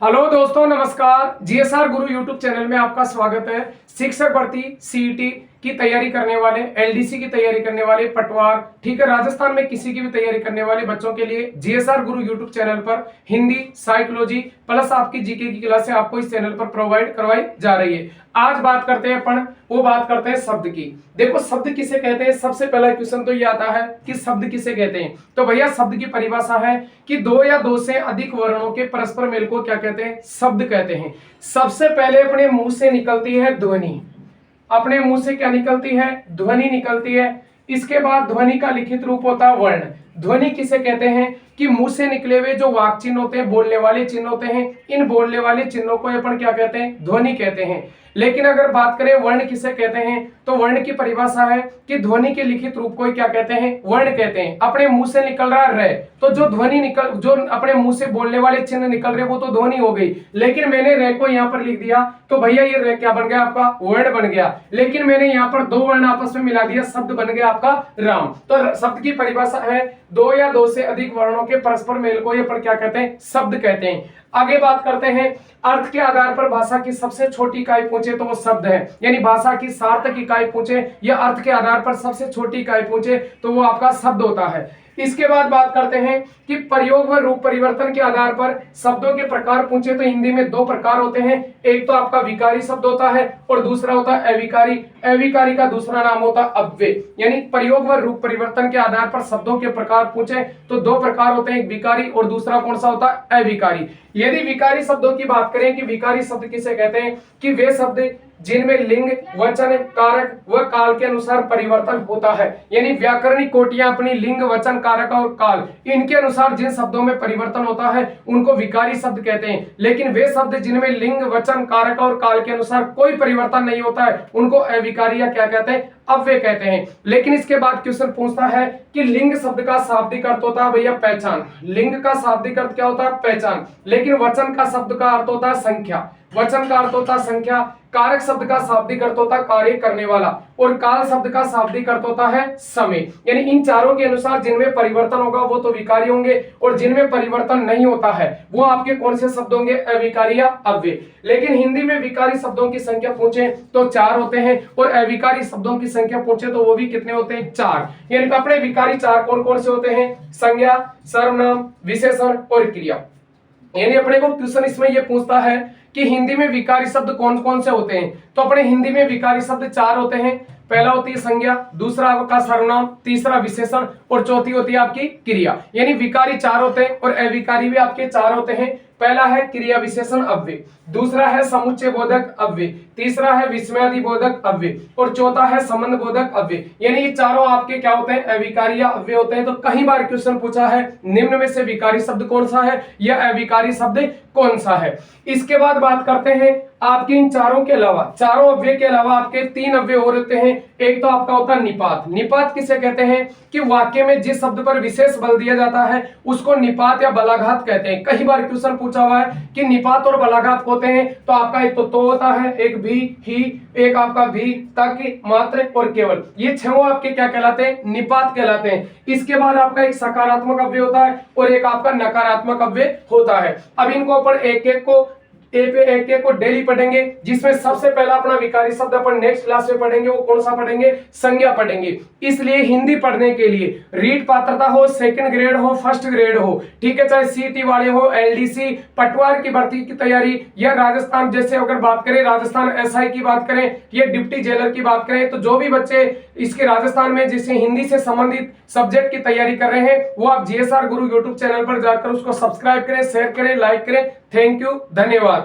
Hello दोस्तों, नमस्कार। GSR गुरु YouTube channel में आपका स्वागत है। शिक्षक भर्ती, सीईटी की तैयारी करने वाले, एलडीसी की तैयारी करने वाले, पटवार, ठीक है, राजस्थान में किसी की भी तैयारी करने वाले बच्चों के लिए जीएसआर गुरु यूट्यूब चैनल पर हिंदी, साइकोलॉजी प्लस आपकी जीके की क्लासें आपको इस चैनल पर प्रोवाइड करवाई जा रही है। आज बात करते हैं बात करते हैं शब्द की। देखो, शब्द किसे कहते हैं। सबसे पहला क्वेश्चन तो ये आता है कि शब्द किसे कहते हैं। तो भैया, शब्द की परिभाषा है कि दो या दो से अधिक वर्णों के परस्पर मेल को क्या कहते हैं? शब्द कहते हैं। सबसे पहले अपने मुंह से निकलती है ध्वनि। अपने मुंह से क्या निकलती है? ध्वनि निकलती है। इसके बाद ध्वनि का लिखित रूप होता है वर्ण। ध्वनि किसे कहते हैं कि मुंह से निकले हुए जो वाक चिन्ह होते हैं, बोलने वाले चिन्ह होते हैं, इन बोलने वाले चिन्हों को अपन क्या कहते हैं? ध्वनि कहते हैं। लेकिन अगर बात करें वर्ण किसे कहते हैं, तो वर्ण की परिभाषा है कि ध्वनि के लिखित रूप को क्या कहते हैं? वर्ण कहते हैं। अपने मुंह से निकल रहा है र, तो जो अपने मुंह से बोलने वाले चिन्ह निकल रहे वो तो ध्वनि हो गई। लेकिन मैंने र को यहाँ पर लिख दिया तो भैया ये र क्या बन गया? आपका वर्ण बन गया। लेकिन मैंने यहाँ पर दो वर्ण आपस में मिला दिया, शब्द बन गया आपका राम। तो शब्द की परिभाषा है दो या दो से अधिक वर्णों के परस्पर मेल को ये पर क्या कहते हैं? शब्द कहते हैं। आगे बात करते हैं, अर्थ के आधार पर भाषा की सबसे छोटी इकाई पूछे तो वो शब्द है। यानी भाषा की सार्थक इकाई पूछे या अर्थ के आधार पर सबसे छोटी इकाई पूछे तो वो आपका शब्द होता है। इसके बाद बात करते हैं कि प्रयोग व रूप परिवर्तन के आधार पर शब्दों के प्रकार पूछे तो हिंदी में दो प्रकार होते हैं। एक तो आपका विकारी शब्द होता है और दूसरा होता है अविकारी। अविकारी का दूसरा नाम होता है अव्यय। यानी प्रयोग व रूप परिवर्तन के आधार पर शब्दों के प्रकार पूछे तो दो प्रकार होते हैं, एक विकारी और दूसरा कौन सा होता है? अविकारी। यदि विकारी शब्दों की बात करें कि विकारी शब्द किसे कहते हैं, कि वे शब्द जिनमें लिंग, वचन, कारक व काल के अनुसार परिवर्तन होता है। यानी व्याकरणिक कोटियां अपनी लिंग, वचन, कारक और काल इनके अनुसार जिन शब्दों में परिवर्तन होता है उनको विकारी शब्द कहते हैं। लेकिन वे शब्द जिनमें लिंग, वचन, कारक और काल के अनुसार कोई परिवर्तन नहीं होता है उनको अविकारी या क्या कहते हैं? अव्यय कहते हैं। लेकिन इसके बाद क्वेश्चन पूछता है कि लिंग शब्द का शाब्दिक अर्थ होता है भैया पहचान। लिंग का शाब्दिक अर्थ क्या होता है? पहचान। लेकिन वचन का शब्द का अर्थ होता है संख्या। वचन का अर्थ होता है संख्या। कारक शब्द का शाब्दिक अर्थ होता है कार्य करने वाला और काल शब्द का शाब्दिक अर्थ होता है समय। यानी इन चारों के अनुसार जिनमें परिवर्तन होगा वो तो विकारी होंगे और जिनमें परिवर्तन नहीं होता है वो आपके कौन से शब्द होंगे? अविकारी या अव्यय। लेकिन हिंदी में विकारी शब्दों की संख्या पूछे तो 4 होते हैं और अविकारी शब्दों की संख्या पूछे तो वो भी कितने होते हैं? 4। यानी अपने विकारी 4 कौन कौन से होते हैं? संज्ञा, सर्वनाम, विशेषण और क्रिया। यानी अपने को क्वेश्चन इसमें ये पूछता है कि हिंदी में विकारी शब्द कौन कौन से होते हैं। तो अपने हिंदी में विकारी शब्द 4 होते हैं। पहला होती है संज्ञा, दूसरा आपका सर्वनाम, तीसरा विशेषण और चौथी होती है आपकी क्रिया। यानी विकारी 4 होते हैं और अविकारी भी आपके 4 होते हैं। पहला है क्रिया विशेषण अव्यय, दूसरा है समुच्चय बोधक अव्यय, तीसरा है विस्मयादि बोधक अव्यय और चौथा है संबंध बोधक अव्यय। यानी ये चारों आपके क्या होते हैं? अविकारी या अव्यय होते हैं। तो कई बार क्वेश्चन पूछा है निम्न में से विकारी शब्द कौन सा है या अविकारी शब्द कौन सा है। इसके बाद बात करते हैं आपके इन चारों के अलावा, चारों अव्यय के अलावा आपके 3 अव्यय और होते हैं। एक तो आपका होता है निपात। निपात किसे कहते हैं? कि वाक्य में जिस शब्द पर विशेष बल दिया जाता है उसको निपात या बलाघात कहते हैं। कई बार क्वेश्चन पूछा हुआ है कि निपात और बलाघात होते हैं। तो आपका एक तो होता है, एक भी, ही, एक आपका भी, तक, मात्र और केवल। ये 6 आपके क्या कहलाते हैं? निपात कहलाते हैं। इसके बाद आपका एक सकारात्मक अव्यय होता है और एक आपका नकारात्मक अव्यय होता है। अब इनको अपन एक एक को डेली पढ़ेंगे, जिसमें सबसे पहला अपना विकारी शब्द अपन नेक्स्ट क्लास में पढ़ेंगे। वो कौन सा पढ़ेंगे? संज्ञा पढ़ेंगे। इसलिए हिंदी पढ़ने के लिए रीड पात्रता हो, सेकंड ग्रेड हो, फर्स्ट ग्रेड हो, ठीक है, चाहे सीटी वाले हो, एलडीसी, पटवार की भर्ती की तैयारी या राजस्थान, जैसे अगर बात करें राजस्थान एसआई की बात करें या डिप्टी जेलर की बात करें, तो जो भी बच्चे इसके राजस्थान में जैसे हिंदी से संबंधित सब्जेक्ट की तैयारी कर रहे हैं वो आप जीएसआर गुरु यूट्यूब चैनल पर जाकर उसको सब्सक्राइब करें, शेयर करें, लाइक करें। थैंक यू, धन्यवाद।